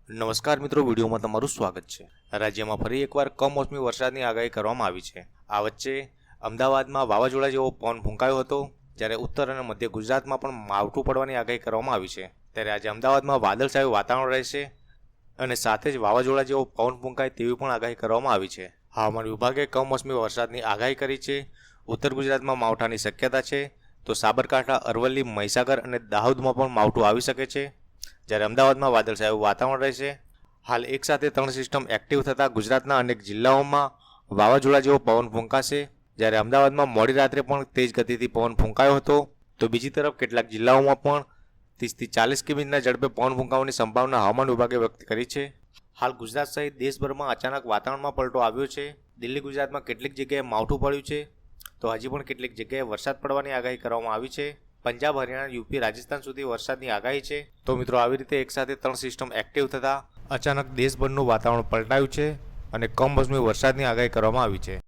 નમસ્કાર મિત્રો, વિડીયોમાં તમારું સ્વાગત છે। રાજ્યમાં ફરી એકવાર કમોસમી વરસાદની આગાહી કરવામાં આવી છે। આ વચ્ચે અમદાવાદમાં વાવાઝોડા જેવો પવન ફૂંકાયો હતો, જ્યારે ઉત્તર અને મધ્ય ગુજરાતમાં પણ માવઠું પડવાની આગાહી કરવામાં આવી છે। ત્યારે આજે અમદાવાદમાં વાદળછાયું વાતાવરણ રહેશે અને સાથે જ વાવાઝોડા જેવો પવન ફૂંકાય તેવી પણ આગાહી કરવામાં આવી છે। હવામાન વિભાગે કમોસમી વરસાદની આગાહી કરી છે। ઉત્તર ગુજરાતમાં માવઠાની શક્યતા છે, તો સાબરકાંઠા, અરવલ્લી, મહીસાગર અને દાહોદમાં પણ માવઠું આવી શકે છે, જ્યારે અમદાવાદમાં વાદળછાયું વાતાવરણ રહેશે। હાલ એકસાથે 3 સિસ્ટમ એક્ટિવ થતાં ગુજરાતના અનેક જિલ્લાઓમાં વાવાઝોડા જેવો પવન ફૂંકાશે। જ્યારે અમદાવાદમાં મોડી રાત્રે પણ તેજ ગતિથી પવન ફૂંકાયો હતો, તો બીજી તરફ કેટલાક જિલ્લાઓમાં પણ 30થી 40 કિમીના ઝડપે પવન ફૂંકાવાની સંભાવના હવામાન વિભાગે વ્યક્ત કરી છે। હાલ ગુજરાત સહિત દેશભરમાં અચાનક વાતાવરણમાં પલટો આવ્યો છે। દિલ્હી, ગુજરાતમાં કેટલીક જગ્યાએ માવઠું પડ્યું છે, તો હજી પણ કેટલીક જગ્યાએ વરસાદ પડવાની આગાહી કરવામાં આવી છે। પંજાબ, હરિયાણા, યુપી, રાજસ્થાન સુધી વરસાદની આગાહી છે। તો મિત્રો, આવી રીતે એકસાથે 3 સિસ્ટમ એક્ટિવ થતાં અચાનક દેશભરનું વાતાવરણ પલટાયું છે અને કમોસમી વરસાદની આગાહી કરવામાં આવી છે।